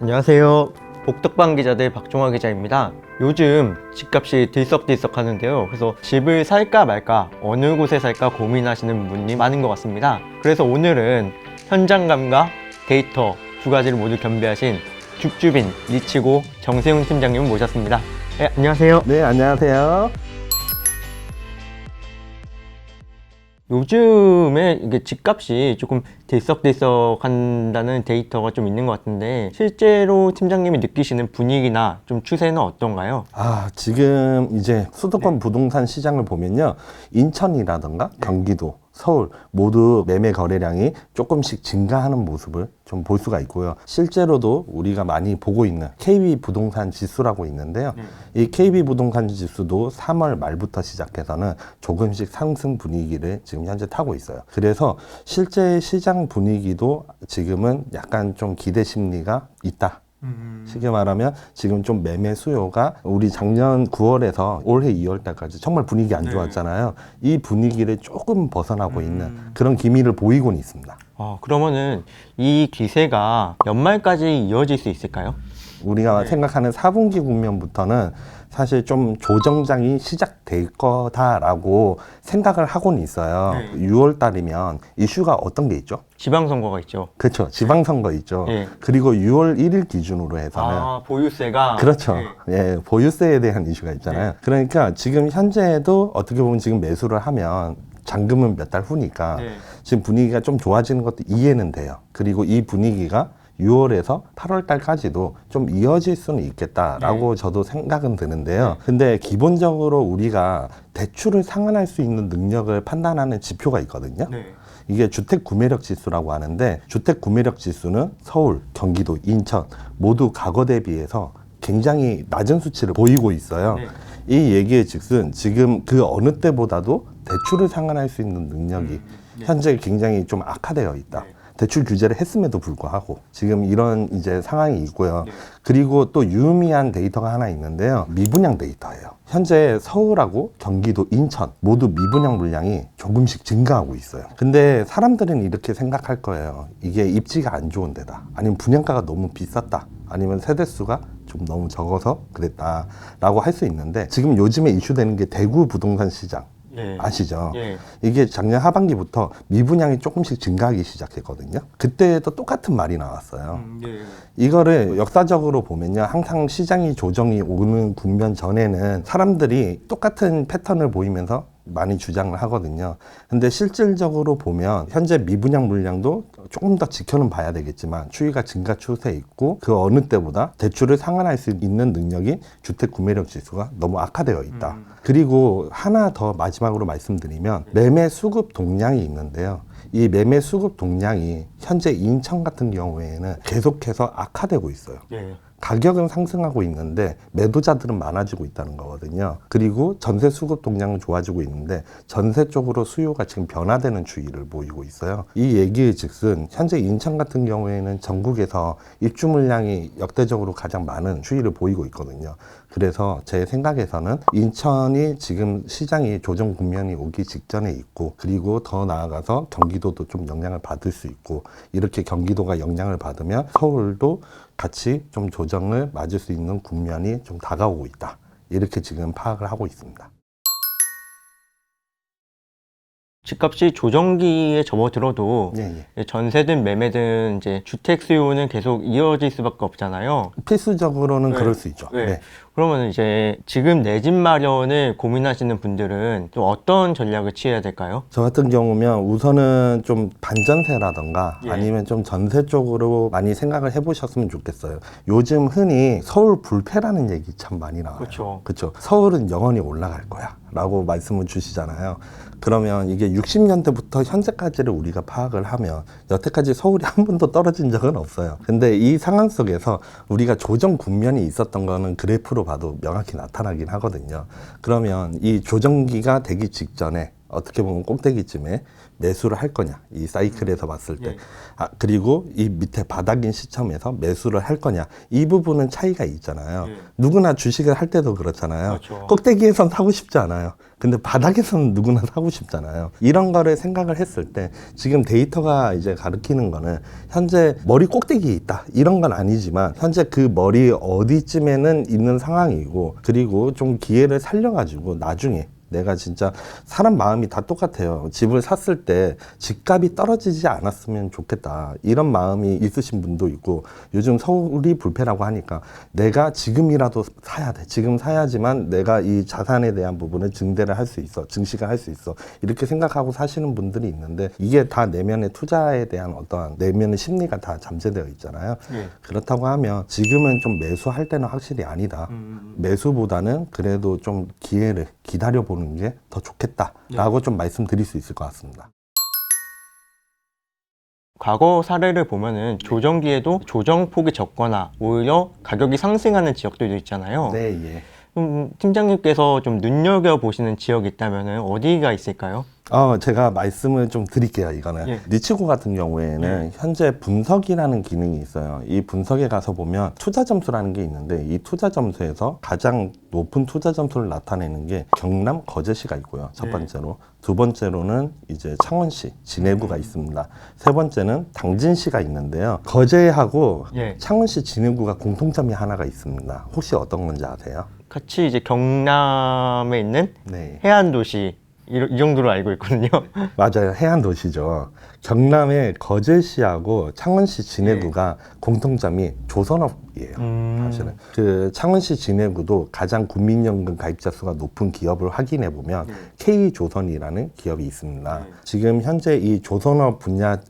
안녕하세요. 복덕방 기자들 박종화 기자입니다. 요즘 집값이 들썩들썩 하는데요. 그래서 집을 살까 말까, 어느 곳에 살까 고민하시는 분이 많은 것 같습니다. 그래서 오늘은 현장감과 데이터 두 가지를 모두 겸비하신 줍줍인 리치고 정세훈 팀장님을 모셨습니다. 네, 안녕하세요. 네, 안녕하세요. 요즘에 이게 집값이 조금 들썩들썩 한다는 데이터가 좀 있는 것 같은데, 실제로 팀장님이 느끼시는 분위기나 좀 추세는 어떤가요? 지금 이제 수도권 부동산 시장을 보면요. 인천이라던가 경기도, 서울 모두 매매 거래량이 조금씩 증가하는 모습을 좀 볼 수가 있고요. 실제로도 우리가 많이 보고 있는 KB 부동산 지수라고 있는데요. 이 KB 부동산 지수도 3월 말부터 시작해서는 조금씩 상승 분위기를 지금 현재 타고 있어요. 그래서 실제 시장 분위기도 지금은 약간 좀 기대 심리가 있다. 쉽게 말하면 지금 좀 매매 수요가 우리 작년 9월에서 올해 2월 달까지 정말 분위기 안 좋았잖아요. 이 분위기를 조금 벗어나고 있는 그런 기미를 보이고는 있습니다. 그러면은 이 기세가 연말까지 이어질 수 있을까요? 우리가 생각하는 4분기 국면부터는 사실 좀 조정장이 시작될 거다라고 생각을 하고는 있어요. 6월 달이면 이슈가 어떤 게 있죠? 지방선거가 있죠. 그렇죠. 지방선거 있죠. 그리고 6월 1일 기준으로 해서는 보유세가. 그렇죠. 예, 보유세에 대한 이슈가 있잖아요. 그러니까 지금 현재에도 어떻게 보면 지금 매수를 하면 잔금은 몇 달 후니까 지금 분위기가 좀 좋아지는 것도 이해는 돼요. 그리고 이 분위기가 6월에서 8월 달까지도 좀 이어질 수는 있겠다라고 저도 생각은 드는데요. 근데 기본적으로 우리가 대출을 상환할 수 있는 능력을 판단하는 지표가 있거든요. 이게 주택 구매력 지수라고 하는데, 주택 구매력 지수는 서울, 경기도, 인천 모두 과거 대비해서 굉장히 낮은 수치를 보이고 있어요. 이 얘기의 즉슨 지금 그 어느 때보다도 대출을 상환할 수 있는 능력이 현재 굉장히 좀 악화되어 있다. 대출 규제를 했음에도 불구하고 지금 이런 이제 상황이 있고요. 그리고 또 유의미한 데이터가 하나 있는데요. 미분양 데이터예요. 현재 서울하고 경기도, 인천 모두 미분양 물량이 조금씩 증가하고 있어요. 근데 사람들은 이렇게 생각할 거예요. 이게 입지가 안 좋은 데다, 아니면 분양가가 너무 비쌌다, 아니면 세대수가 좀 너무 적어서 그랬다 라고 할 수 있는데, 지금 요즘에 이슈되는 게 대구 부동산 시장 아시죠? 이게 작년 하반기부터 미분양이 조금씩 증가하기 시작했거든요. 그때도 똑같은 말이 나왔어요. 이거를 역사적으로 보면요, 항상 시장이 조정이 오는 국면 전에는 사람들이 똑같은 패턴을 보이면서 많이 주장을 하거든요. 근데 실질적으로 보면 현재 미분양 물량도 조금 더 지켜는 봐야 되겠지만 추이가 증가 추세에 있고, 그 어느 때보다 대출을 상환할 수 있는 능력이 주택 구매력 지수가 너무 악화되어 있다. 그리고 하나 더 마지막으로 말씀드리면 매매 수급 동량이 있는데요. 이 매매 수급 동량이 현재 인천 같은 경우에는 계속해서 악화되고 있어요. 가격은 상승하고 있는데 매도자들은 많아지고 있다는 거거든요. 그리고 전세 수급 동량은 좋아지고 있는데 전세 쪽으로 수요가 지금 변화되는 추이를 보이고 있어요. 이 얘기의 즉슨 현재 인천 같은 경우에는 전국에서 입주 물량이 역대적으로 가장 많은 추이를 보이고 있거든요. 그래서 제 생각에서는 인천이 지금 시장이 조정 국면이 오기 직전에 있고, 그리고 더 나아가서 경기도도 좀 영향을 받을 수 있고, 이렇게 경기도가 영향을 받으면 서울도 같이 좀 조정을 맞을 수 있는 국면이 좀 다가오고 있다. 이렇게 지금 파악을 하고 있습니다. 집값이 조정기에 접어들어도 전세든 매매든 이제 주택 수요는 계속 이어질 수밖에 없잖아요. 필수적으로는 그럴 수 있죠. 그러면 이제 지금 내 집 마련을 고민하시는 분들은 또 어떤 전략을 취해야 될까요? 저 같은 경우면 우선은 좀 반전세라던가 아니면 좀 전세 쪽으로 많이 생각을 해보셨으면 좋겠어요. 요즘 흔히 서울 불패라는 얘기 참 많이 나와요. 그렇죠. 서울은 영원히 올라갈 거야 라고 말씀을 주시잖아요. 그러면 이게 60년대부터 현재까지를 우리가 파악을 하면 여태까지 서울이 한 번도 떨어진 적은 없어요. 근데 이 상황 속에서 우리가 조정 국면이 있었던 거는 그래프로 봐도 명확히 나타나긴 하거든요. 그러면 이 조정기가 되기 직전에 어떻게 보면 꼭대기쯤에 매수를 할 거냐, 이 사이클에서 봤을 때. 예. 그리고 이 밑에 바닥인 시점에서 매수를 할 거냐, 이 부분은 차이가 있잖아요. 예. 누구나 주식을 할 때도 그렇잖아요. 그렇죠. 꼭대기에선 사고 싶지 않아요. 근데 바닥에서는 누구나 사고 싶잖아요. 이런 거를 생각을 했을 때 지금 데이터가 이제 가리키는 거는 현재 머리 꼭대기에 있다, 이런 건 아니지만 현재 그 머리 어디쯤에는 있는 상황이고, 그리고 좀 기회를 살려가지고 나중에 내가 진짜 사람 마음이 다 똑같아요. 집을 샀을 때 집값이 떨어지지 않았으면 좋겠다, 이런 마음이 있으신 분도 있고, 요즘 서울이 불패라고 하니까 내가 지금이라도 사야 돼, 지금 사야지만 내가 이 자산에 대한 부분을 증대를 할 수 있어, 증식을 할 수 있어, 이렇게 생각하고 사시는 분들이 있는데, 이게 다 내면의 투자에 대한 어떠한 내면의 심리가 다 잠재되어 있잖아요. 그렇다고 하면 지금은 좀 매수할 때는 확실히 아니다. 매수보다는 그래도 좀 기회를 기다려보는 게 더 좋겠다라고 좀 말씀드릴 수 있을 것 같습니다. 과거 사례를 보면은 조정기에도 조정폭이 적거나 오히려 가격이 상승하는 지역들도 있잖아요. 네, 예. 팀장님께서 좀 눈여겨보시는 지역이 있다면 어디가 있을까요? 제가 말씀을 좀 드릴게요. 이거는 예. 니치고 같은 경우에는 현재 분석이라는 기능이 있어요. 이 분석에 가서 보면 투자 점수라는 게 있는데, 이 투자 점수에서 가장 높은 투자 점수를 나타내는 게 경남 거제시가 있고요. 첫 번째로. 두 번째로는 이제 창원시 진해구가 있습니다. 세 번째는 당진시가 있는데요. 거제하고 예. 창원시 진해구가 공통점이 하나가 있습니다. 혹시 어떤 건지 아세요? 같이 이제 경남에 있는 네. 해안 도시 이 정도로 알고 있거든요. 맞아요. 해안 도시죠. 경남의 거제시하고 창원시 진해구가 공통점이 조선업이에요. 사실은 그 창원시 진해구도 가장 국민연금 가입자 수가 높은 기업을 확인해 보면 K조선이라는 기업이 있습니다. 지금 현재 이 조선업 분야가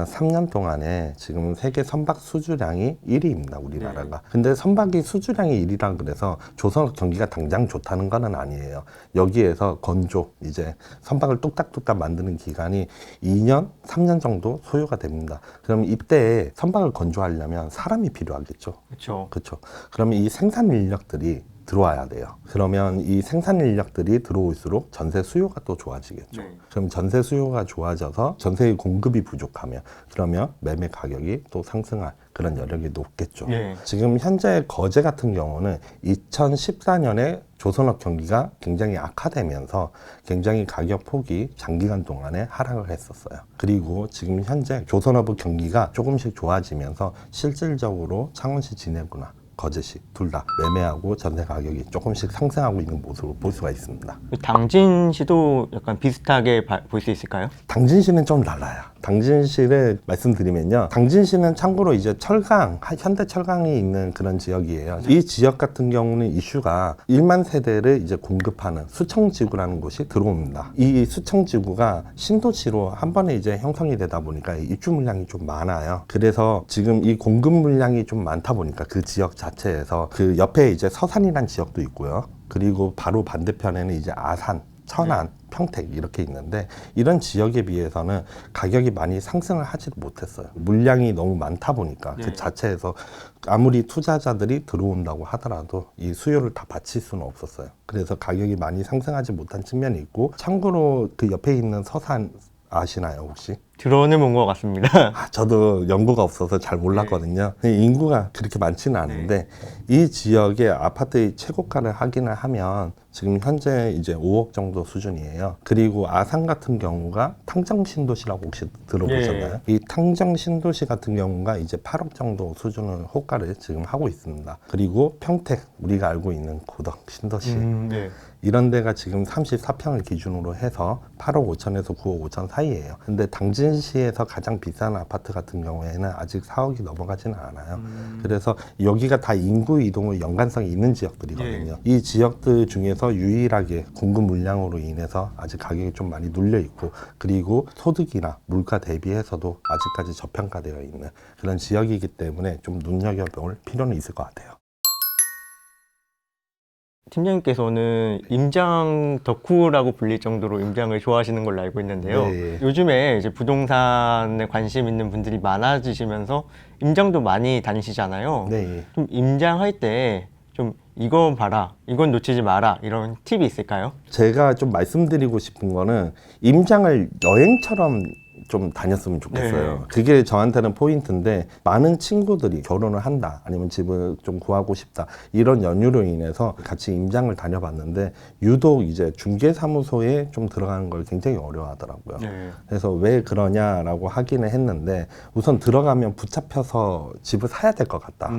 3년 동안에 지금 세계 선박 수주량이 1위입니다, 우리나라가. 근데 선박이 수주량이 1위라 그래서 조선업 경기가 당장 좋다는 건 아니에요. 여기에서 건조, 이제 선박을 뚝딱뚝딱 만드는 기간이 2년, 3년 정도 소요가 됩니다. 그럼 이때 선박을 건조하려면 사람이 필요하겠죠. 그렇죠. 그렇죠. 그러면 이 생산 인력들이 들어와야 돼요. 그러면 이 생산 인력들이 들어올수록 전세 수요가 또 좋아지겠죠. 그럼 전세 수요가 좋아져서 전세의 공급이 부족하면, 그러면 매매 가격이 또 상승할 그런 여력이 높겠죠. 지금 현재 거제 같은 경우는 2014년에 조선업 경기가 굉장히 악화되면서 굉장히 가격 폭이 장기간 동안에 하락을 했었어요. 그리고 지금 현재 조선업의 경기가 조금씩 좋아지면서 실질적으로 창원시 진해구나 거제시 둘 다 매매하고 전세 가격이 조금씩 상승하고 있는 모습을 볼 수가 있습니다. 당진시도 약간 비슷하게 볼 수 있을까요? 당진시는 좀 달라요. 당진시를 말씀드리면요, 당진시는 참고로 이제 철강, 현대철강이 있는 그런 지역이에요. 이 지역 같은 경우는 이슈가 1만 세대를 이제 공급하는 수청지구라는 곳이 들어옵니다. 이 수청지구가 신도시로 한 번에 이제 형성이 되다 보니까 입주 물량이 좀 많아요. 그래서 지금 이 공급 물량이 좀 많다 보니까 그 지역 자체에서 그 옆에 이제 서산이란 지역도 있고요. 그리고 바로 반대편에는 이제 아산, 천안, 평택 이렇게 있는데, 이런 지역에 비해서는 가격이 많이 상승을 하지 못했어요. 물량이 너무 많다 보니까 그 자체에서 아무리 투자자들이 들어온다고 하더라도 이 수요를 다 받칠 수는 없었어요. 그래서 가격이 많이 상승하지 못한 측면이 있고, 참고로 그 옆에 있는 서산 아시나요, 혹시? 들어는 본 것 같습니다. 저도 연고가 없어서 잘 몰랐거든요. 인구가 그렇게 많지는 않은데 이 지역의 아파트의 최고가를 확인을 하면 지금 현재 이제 5억 정도 수준이에요. 그리고 아산 같은 경우가 탕정신도시라고 혹시 들어보셨나요? 이 탕정신도시 같은 경우가 이제 8억 정도 수준을 호가를 지금 하고 있습니다. 그리고 평택, 우리가 알고 있는 고덕 신도시, 이런 데가 지금 34평을 기준으로 해서 8억 5천에서 9억 5천 사이예요. 근데 당진시에서 가장 비싼 아파트 같은 경우에는 아직 4억이 넘어가지는 않아요. 그래서 여기가 다 인구 이동의 연관성이 있는 지역들이거든요. 이 지역들 중에서 유일하게 공급 물량으로 인해서 아직 가격이 좀 많이 눌려 있고, 그리고 소득이나 물가 대비해서도 아직까지 저평가되어 있는 그런 지역이기 때문에 좀 눈여겨볼 필요는 있을 것 같아요. 팀장님께서는 임장 덕후라고 불릴 정도로 임장을 좋아하시는 걸로 알고 있는데요. 요즘에 이제 부동산에 관심 있는 분들이 많아지시면서 임장도 많이 다니시잖아요. 좀 임장할 때 좀 이거 봐라, 이건 놓치지 마라 이런 팁이 있을까요? 제가 좀 말씀드리고 싶은 거는 임장을 여행처럼 좀 다녔으면 좋겠어요. 네. 그게 저한테는 포인트인데, 많은 친구들이 결혼을 한다, 아니면 집을 좀 구하고 싶다, 이런 연유로 인해서 같이 임장을 다녀봤는데 유독 이제 중개사무소에 좀 들어가는 걸 굉장히 어려워하더라고요. 네. 그래서 왜 그러냐라고 하기는 했는데, 우선 들어가면 붙잡혀서 집을 사야 될 것 같다.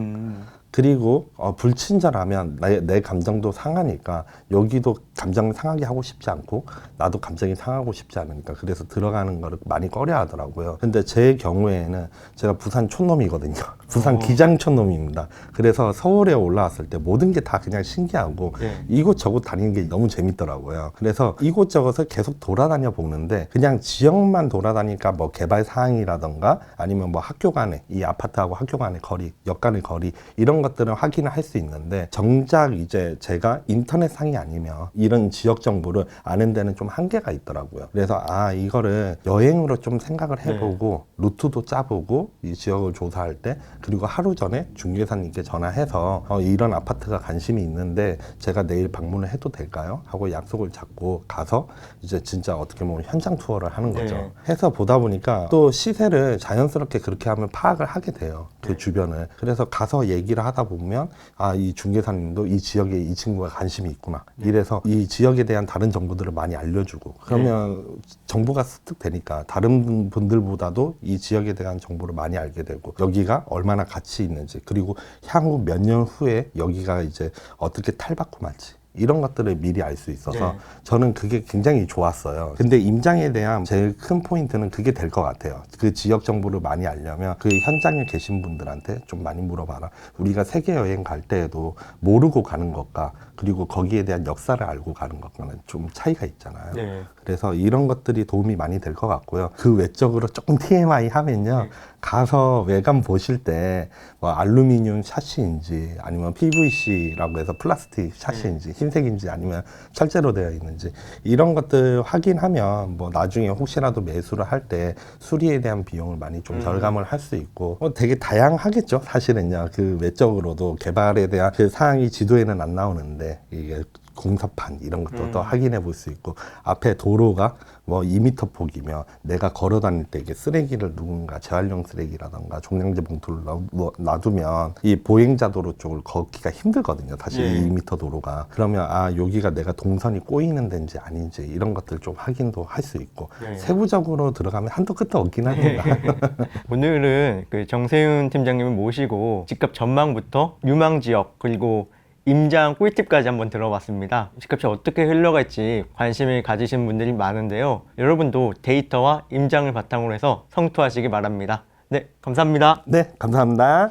그리고 불친절하면 내 감정도 상하니까, 여기도 감정 상하게 하고 싶지 않고 나도 감정이 상하고 싶지 않으니까, 그래서 들어가는 거를 많이 꺼려 하더라고요. 근데 제 경우에는 제가 부산 촌놈이거든요. 부산 기장 촌놈입니다. 그래서 서울에 올라왔을 때 모든 게 다 그냥 신기하고 네. 이곳저곳 다니는 게 너무 재밌더라고요. 그래서 이곳저곳을 계속 돌아다녀 보는데, 그냥 지역만 돌아다니까 뭐 개발 사항이라던가 아니면 뭐 학교 간에, 이 아파트하고 학교 간의 거리, 역 간의 거리, 이런 것들은 확인을 할 수 있는데, 정작 이제 제가 인터넷 상이 아니면 이런 지역 정보를 아는 데는 좀 한계가 있더라고요. 그래서 이거를 여행으로 좀 생각을 해보고 루트도 짜보고 이 지역을 조사할 때, 그리고 하루 전에 중개사님께 전화해서 이런 아파트가 관심이 있는데 제가 내일 방문을 해도 될까요? 하고 약속을 잡고 가서 이제 진짜 어떻게 보면 현장 투어를 하는 거죠. 네. 해서 보다 보니까 또 시세를 자연스럽게 그렇게 하면 파악을 하게 돼요. 그 주변을. 그래서 가서 얘기를 하다 보면, 이 중개사님도 이 지역에 이 친구가 관심이 있구나. 이래서 이 지역에 대한 다른 정보들을 많이 알려주고, 그러면 정보가 습득되니까 다른 분들보다도 이 지역에 대한 정보를 많이 알게 되고, 여기가 얼마나 가치 있는지, 그리고 향후 몇 년 후에 여기가 이제 어떻게 탈바꿈 할지, 이런 것들을 미리 알 수 있어서 저는 그게 굉장히 좋았어요. 근데 임장에 대한 제일 큰 포인트는 그게 될 것 같아요. 그 지역 정보를 많이 알려면 그 현장에 계신 분들한테 좀 많이 물어봐라. 우리가 세계 여행 갈 때에도 모르고 가는 것과 그리고 거기에 대한 역사를 알고 가는 것과는 좀 차이가 있잖아요. 네. 그래서 이런 것들이 도움이 많이 될 것 같고요. 그 외적으로 조금 TMI 하면요. 가서 외관 보실 때 뭐 알루미늄 샤시인지 아니면 PVC라고 해서 플라스틱 샤시인지 흰색인지 아니면 철제로 되어 있는지, 이런 것들 확인하면 뭐 나중에 혹시라도 매수를 할 때 수리에 대한 비용을 많이 좀 절감을 할 수 있고, 되게 다양하겠죠. 사실은요. 그 외적으로도 개발에 대한 그 사항이 지도에는 안 나오는데, 이게 공사판 이런 것도 또 확인해 볼 수 있고, 앞에 도로가 뭐 2m 폭이며 내가 걸어 다닐 때 이게 쓰레기를 누군가 재활용 쓰레기라던가 종량제 봉투를 놔두면 이 보행자 도로 쪽을 걷기가 힘들거든요. 사실 이 2m 도로가. 그러면 여기가 내가 동선이 꼬이는 데인지 아닌지, 이런 것들 좀 확인도 할 수 있고, 세부적으로 들어가면 한도 끝도 없긴 합니다. 오늘은 그 정세윤 팀장님을 모시고 집값 전망부터 유망 지역 그리고 임장 꿀팁까지 한번 들어봤습니다. 집값이 어떻게 흘러갈지 관심을 가지신 분들이 많은데요. 여러분도 데이터와 임장을 바탕으로 해서 성투하시기 바랍니다. 네, 감사합니다. 네, 감사합니다.